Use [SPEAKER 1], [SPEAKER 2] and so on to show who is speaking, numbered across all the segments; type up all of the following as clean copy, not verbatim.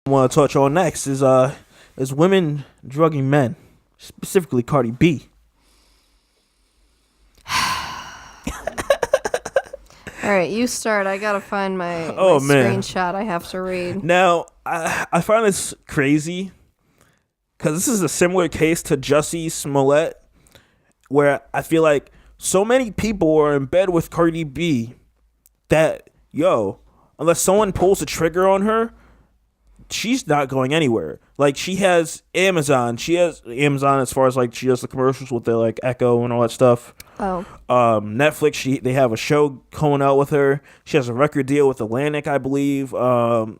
[SPEAKER 1] Want to touch on next is women drugging men, specifically Cardi B.
[SPEAKER 2] All right, you start. I gotta find my screenshot I have to read.
[SPEAKER 1] Now, I find this crazy because this is a similar case to Jussie Smollett, where I feel like so many people are in bed with Cardi B that, unless someone pulls the trigger on her, she's not going anywhere. Like, she has Amazon. She has Amazon as far as, like, she does the commercials with the, like, Echo and all that stuff.
[SPEAKER 2] Oh.
[SPEAKER 1] Netflix, they have a show going out with her. She has a record deal with Atlantic, I believe.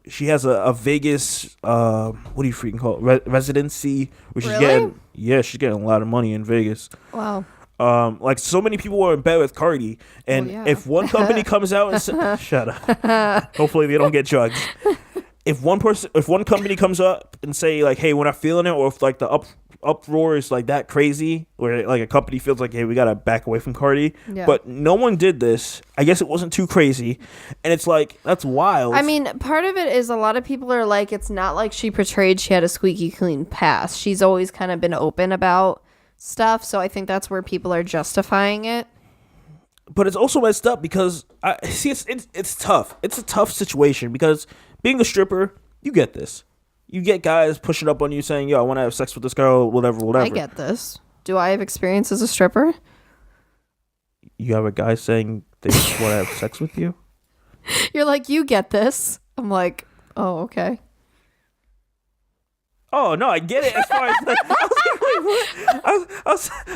[SPEAKER 1] She has a Vegas, what do you freaking call it? Residency. Which
[SPEAKER 2] really?
[SPEAKER 1] She's getting a lot of money in Vegas.
[SPEAKER 2] Wow.
[SPEAKER 1] Like, so many people are in bed with Cardi, and if one company comes out and says, shut up. Hopefully they don't get drugged. If one company comes up and say, like, hey, we're not feeling it, or if, like, the uproar is, like, that crazy, where, like, a company feels like, hey, we gotta back away from Cardi, but no one did this. I guess it wasn't too crazy, and it's like, that's wild.
[SPEAKER 2] I mean, part of it is a lot of people are like, it's not like she portrayed she had a squeaky clean past. She's always kind of been open about stuff, so I think that's where people are justifying it.
[SPEAKER 1] But it's also messed up because it's tough. It's a tough situation because being a stripper, you get this. You get guys pushing up on you saying, yo, I want to have sex with this girl, whatever.
[SPEAKER 2] I get this. Do I have experience as a stripper?
[SPEAKER 1] You have a guy saying they want to have sex with you?
[SPEAKER 2] You're like, you get this. I'm like, oh, okay.
[SPEAKER 1] Oh, no, I get it as far as like, I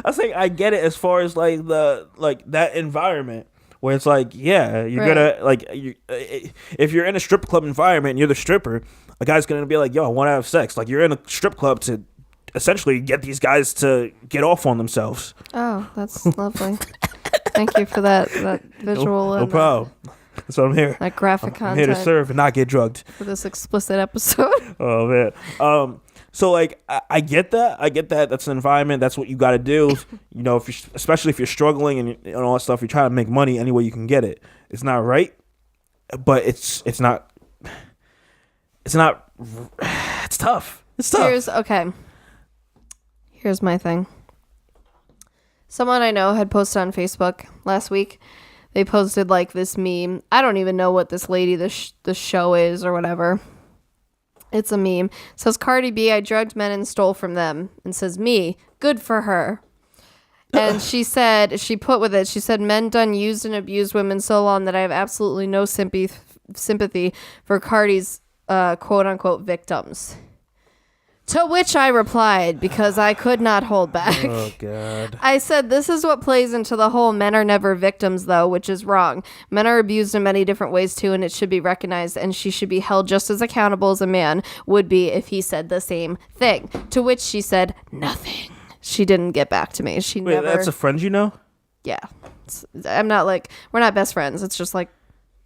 [SPEAKER 1] was saying I get it as far as like that environment where it's like, yeah, you're gonna like if you're in a strip club environment and you're the stripper, a guy's gonna be like, yo, I want to have sex. Like, you're in a strip club to essentially get these guys to get off on themselves.
[SPEAKER 2] Oh, that's lovely. Thank you for that visual.
[SPEAKER 1] No problem. That's what I'm here.
[SPEAKER 2] That graphic content.
[SPEAKER 1] I'm here to serve and not get drugged.
[SPEAKER 2] For this explicit episode.
[SPEAKER 1] Oh, man. So, like, I get that. I get that. That's an environment. That's what you got to do. You know, especially if you're struggling and all that stuff, you're trying to make money any way you can get it. It's not right, but it's not. It's tough. It's tough.
[SPEAKER 2] Here's my thing. Someone I know had posted on Facebook last week. They posted like this meme. I don't even know what this lady, the show is or whatever. It's a meme. It says, Cardi B, I drugged men and stole from them. And says, me, good for her. And she said, men done used and abused women so long that I have absolutely no sympathy for Cardi's quote unquote victims. To which I replied, because I could not hold back.
[SPEAKER 1] Oh, God.
[SPEAKER 2] I said, this is what plays into the whole men are never victims, though, which is wrong. Men are abused in many different ways, too, and it should be recognized, and she should be held just as accountable as a man would be if he said the same thing. To which she said, nothing. She didn't get back to me.
[SPEAKER 1] Wait, that's a friend you know?
[SPEAKER 2] Yeah. I'm not like, we're not best friends. It's just like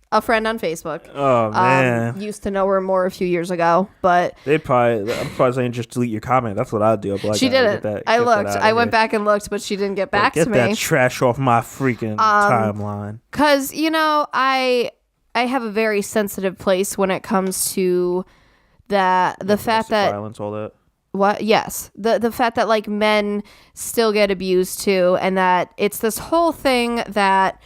[SPEAKER 2] a friend on Facebook.
[SPEAKER 1] Oh, man.
[SPEAKER 2] Used to know her more a few years ago, but
[SPEAKER 1] I'm probably saying just delete your comment. That's what I'd do. I'd be like,
[SPEAKER 2] she didn't. I looked. I went back and looked, but she didn't get back to me.
[SPEAKER 1] Get that trash off my freaking timeline.
[SPEAKER 2] Because, I have a very sensitive place when it comes to the fact that
[SPEAKER 1] violence, all that.
[SPEAKER 2] What? Yes. The fact that like men still get abused too, and that it's this whole thing that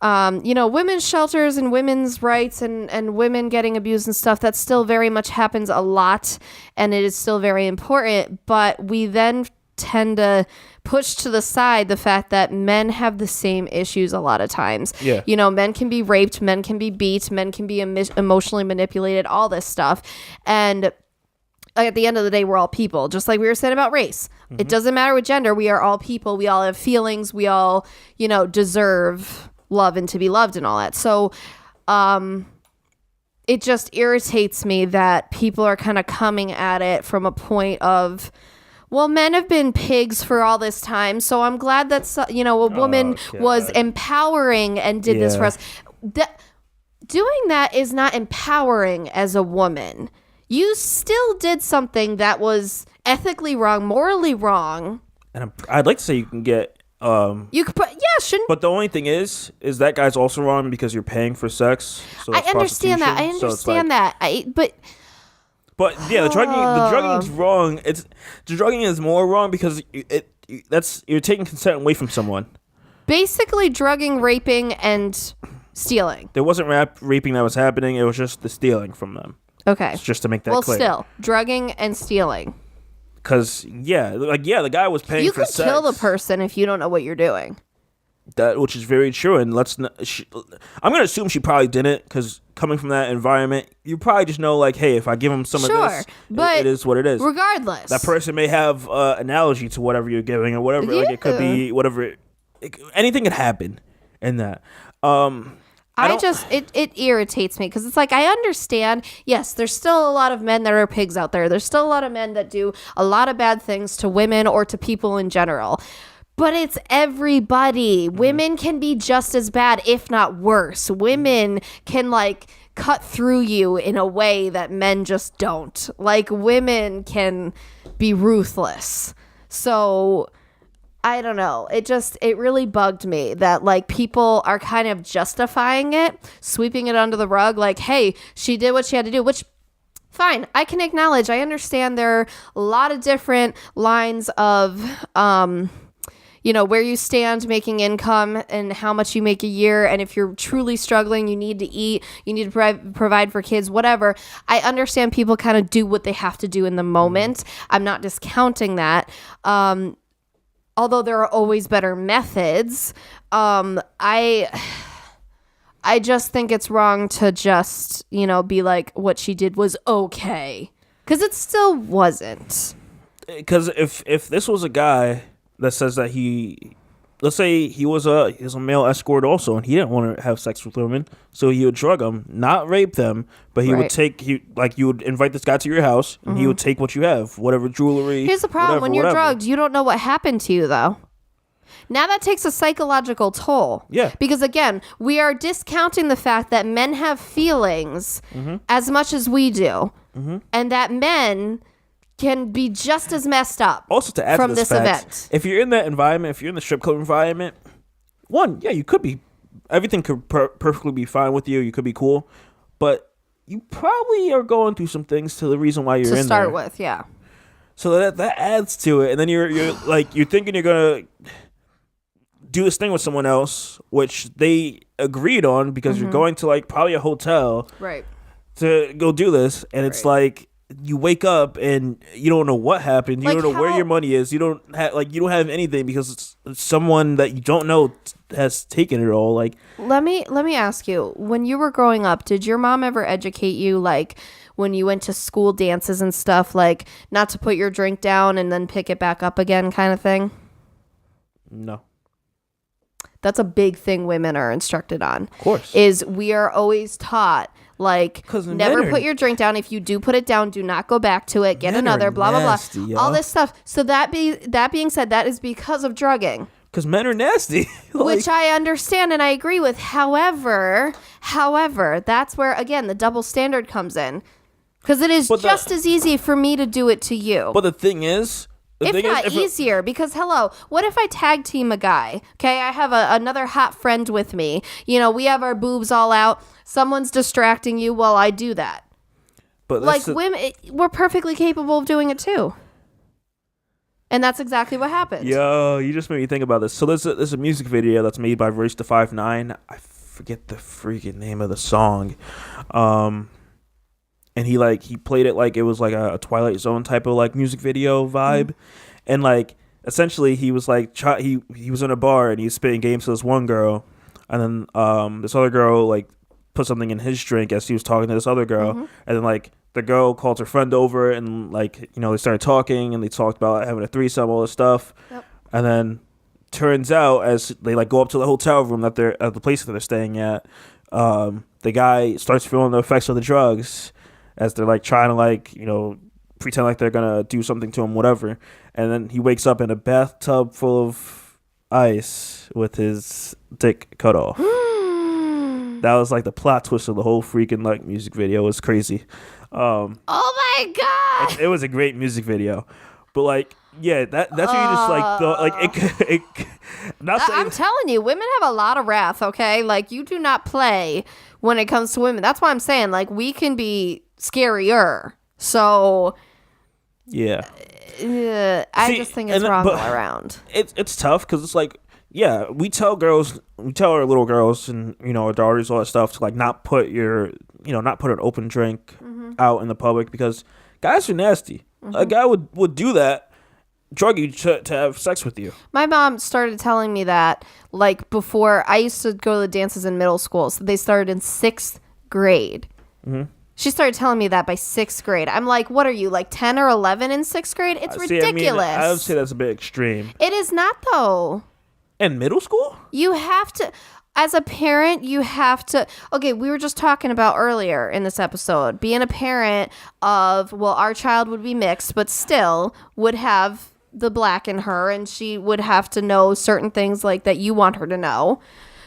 [SPEAKER 2] women's shelters and women's rights and women getting abused and stuff, that still very much happens a lot, and it is still very important, but we then tend to push to the side the fact that men have the same issues a lot of times.
[SPEAKER 1] Yeah.
[SPEAKER 2] Men can be raped, men can be beat, men can be emotionally manipulated, all this stuff. And at the end of the day, we're all people, just like we were saying about race. Mm-hmm. It doesn't matter what gender, we are all people. We all have feelings. We all, deserve love and to be loved and all that. So it just irritates me that people are kind of coming at it from a point of, well, men have been pigs for all this time, so I'm glad that a woman was empowering and did this for us. Doing that is not empowering as a woman. You still did something that was ethically wrong, morally wrong.
[SPEAKER 1] And I'd like to say you can get
[SPEAKER 2] you could shouldn't.
[SPEAKER 1] But the only thing is that guy's also wrong because you're paying for sex. So
[SPEAKER 2] I understand that.
[SPEAKER 1] but But yeah, the drugging is wrong. The drugging is more wrong because you're taking consent away from someone.
[SPEAKER 2] Basically, drugging, raping, and stealing.
[SPEAKER 1] There wasn't raping that was happening. It was just the stealing from them.
[SPEAKER 2] Okay.
[SPEAKER 1] It's just to make that clear.
[SPEAKER 2] Well, still, drugging and stealing.
[SPEAKER 1] Because the guy was paying for sex.
[SPEAKER 2] You could kill the person if you don't know what you're doing.
[SPEAKER 1] That, which is very true, and I'm gonna assume she probably didn't, because coming from that environment, you probably just know, like, hey, if I give him some of this,
[SPEAKER 2] but
[SPEAKER 1] it is what it is.
[SPEAKER 2] Regardless,
[SPEAKER 1] that person may have analogy to whatever you're giving or whatever. Yeah. Like it could be whatever. Anything could happen in that.
[SPEAKER 2] It irritates me because it's like, I understand. Yes, there's still a lot of men that are pigs out there. There's still a lot of men that do a lot of bad things to women or to people in general. But it's everybody. Women can be just as bad, if not worse. Women can, like, cut through you in a way that men just don't. Like, women can be ruthless. So, I don't know. It really bugged me that, like, people are kind of justifying it, sweeping it under the rug. Like, hey, she did what she had to do, which... Fine, I can acknowledge. I understand there are a lot of different lines of... where you stand making income and how much you make a year. And if you're truly struggling, you need to eat, you need to provide for kids, whatever. I understand people kind of do what they have to do in the moment. I'm not discounting that. Although there are always better methods. I just think it's wrong to just, be like, what she did was okay. Because it still wasn't.
[SPEAKER 1] Because if this was a guy... that says that let's say he was a male escort also, and he didn't want to have sex with women, so he would drug them, not rape them, but he would you would invite this guy to your house, and he would take what you have, whatever jewelry.
[SPEAKER 2] Here's the problem: when you're drugged, you don't know what happened to you, though. Now that takes a psychological toll.
[SPEAKER 1] Yeah.
[SPEAKER 2] Because again, we are discounting the fact that men have feelings as much as we do, and that men can be just as messed up.
[SPEAKER 1] Also, to add
[SPEAKER 2] from
[SPEAKER 1] to this
[SPEAKER 2] event.
[SPEAKER 1] If you're in that environment, if you're in the strip club environment, you could be, everything could perfectly be fine with you. You could be cool, but you probably are going through some things to the reason why you're in there.
[SPEAKER 2] To start with, yeah.
[SPEAKER 1] So that adds to it, and then you're thinking you're gonna do this thing with someone else, which they agreed on because you're going to like probably a hotel,
[SPEAKER 2] right,
[SPEAKER 1] to go do this, and it's like. You wake up and you don't know what happened. You don't know where your money is. You don't have anything because it's someone that you don't know has taken it all. Like,
[SPEAKER 2] let me ask you: when you were growing up, did your mom ever educate you, like when you went to school dances and stuff, like not to put your drink down and then pick it back up again, kind of thing?
[SPEAKER 1] No.
[SPEAKER 2] That's a big thing women are instructed on.
[SPEAKER 1] Of course,
[SPEAKER 2] is we are always taught. Like, never put your drink down. If you do put it down, do not go back to it. Get another, blah, nasty, blah, blah. All this stuff. So that being said, that is because of drugging.
[SPEAKER 1] Because men are nasty.
[SPEAKER 2] Which I understand and I agree with. However, that's where, again, the double standard comes in. Because it is just as easy for me to do it to you.
[SPEAKER 1] But the thing is...
[SPEAKER 2] easier, because hello, what if I tag team a guy? Okay, I have another hot friend with me. We have our boobs all out. Someone's distracting you while I do that. But women, we're perfectly capable of doing it too. And that's exactly what happened.
[SPEAKER 1] Yo, you just made me think about this. So there's a music video that's made by Royce da 5'9". I forget the freaking name of the song. And he played it like it was like a Twilight Zone type of like music video vibe, and like essentially he was like he was in a bar and he was spitting games to this one girl, and then this other girl like put something in his drink as he was talking to this other girl, and then like the girl called her friend over and like they started talking and they talked about having a threesome, all this stuff, and then turns out as they like go up to the hotel room that they're at the place that they're staying at, the guy starts feeling the effects of the drugs. As they're like trying to like pretend like they're gonna do something to him, whatever, and then he wakes up in a bathtub full of ice with his dick cut off. That was like the plot twist of the whole freaking like music video. It was crazy.
[SPEAKER 2] Oh my god!
[SPEAKER 1] It was a great music video, but like that's what you just like
[SPEAKER 2] I'm telling you, women have a lot of wrath. Okay, like you do not play when it comes to women. That's why I'm saying like we can be scarier. So
[SPEAKER 1] Yeah.
[SPEAKER 2] I just think it's wrong all around.
[SPEAKER 1] It's tough because it's like, yeah, we tell our little girls and our daughters all that stuff to like not put an open drink out in the public because guys are nasty. A guy would do that, drug you to have sex with you.
[SPEAKER 2] My mom started telling me that like before. I used to go to the dances in middle school, so they started in 6th grade. She started telling me that by 6th grade. I'm like, what are you, like 10 or 11 in 6th grade? It's ridiculous.
[SPEAKER 1] I would say that's a bit extreme.
[SPEAKER 2] It is not, though.
[SPEAKER 1] In middle school?
[SPEAKER 2] You have to, as a parent, you have to. Okay, we were just talking about earlier in this episode, being a parent of, well, our child would be mixed, but still would have the black in her, and she would have to know certain things like that you want her to know.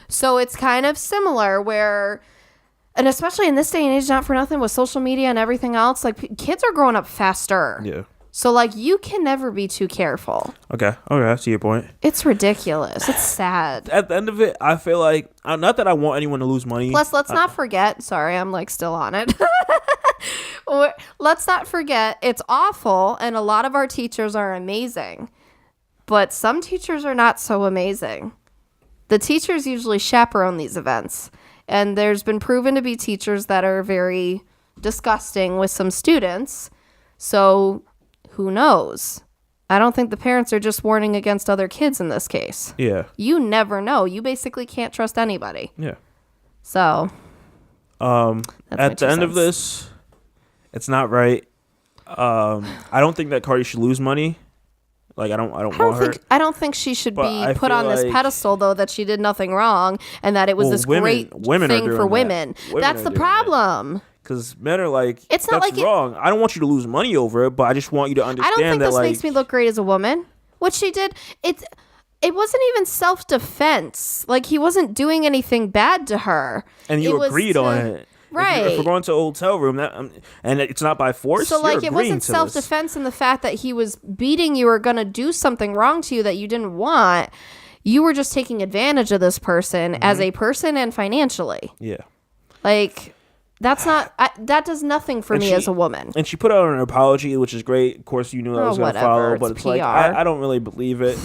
[SPEAKER 2] So it's kind of similar where... And especially in this day and age, not for nothing, with social media and everything else, like kids are growing up faster.
[SPEAKER 1] Yeah.
[SPEAKER 2] So like you can never be too careful.
[SPEAKER 1] Okay, I see your point.
[SPEAKER 2] It's ridiculous. It's sad.
[SPEAKER 1] At the end of it, I feel like not that I want anyone to lose money.
[SPEAKER 2] Plus, let's not forget. Sorry, I'm like still on it. Let's not forget, it's awful, and a lot of our teachers are amazing, but some teachers are not so amazing. The teachers usually chaperone these events. And there's been proven to be teachers that are very disgusting with some students. So who knows? I don't think the parents are just warning against other kids in this case.
[SPEAKER 1] Yeah.
[SPEAKER 2] You never know. You basically can't trust anybody.
[SPEAKER 1] Yeah.
[SPEAKER 2] So.
[SPEAKER 1] At the end of this, it's not right. I don't think that Cardi should lose money. Like I don't want her.
[SPEAKER 2] I don't think she should be put on this pedestal though that she did nothing wrong and that it was this great thing for women. That's the problem.
[SPEAKER 1] Because men are like,
[SPEAKER 2] it's not
[SPEAKER 1] that's
[SPEAKER 2] like
[SPEAKER 1] wrong. I don't want you to lose money over it, but I just want you to understand that.
[SPEAKER 2] I don't think this
[SPEAKER 1] like,
[SPEAKER 2] makes me look great as a woman. What she did, it wasn't even self-defense. Like he wasn't doing anything bad to her.
[SPEAKER 1] And you agreed on it.
[SPEAKER 2] Right.
[SPEAKER 1] If we're going to a hotel room, and it's not by force,
[SPEAKER 2] so like
[SPEAKER 1] it
[SPEAKER 2] wasn't self-defense in the fact that he was beating you or going to do something wrong to you that you didn't want. You were just taking advantage of this person as a person and financially.
[SPEAKER 1] Yeah.
[SPEAKER 2] Like, that's not... that does nothing for me as a woman.
[SPEAKER 1] And she put out an apology, which is great. Of course, you knew that was going to follow, but it's PR. Like, I don't really believe it.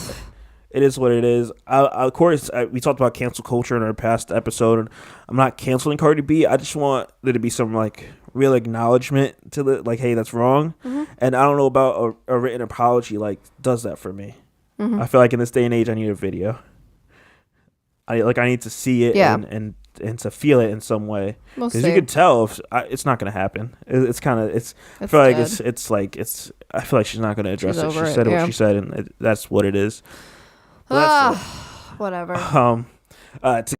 [SPEAKER 1] It is what it is. Of course, we talked about cancel culture in our past episode, and I'm not canceling Cardi B. I just want there to be some like real acknowledgement to the like, hey, that's wrong. And I don't know about a written apology like does that for me. I feel like in this day and age, I need a video. I need to see it and to feel it in some way because you could tell if it's not going to happen. It's kind of I feel like it's I feel like she's not going to address it. She said what she said, and that's what it is.
[SPEAKER 2] Whatever.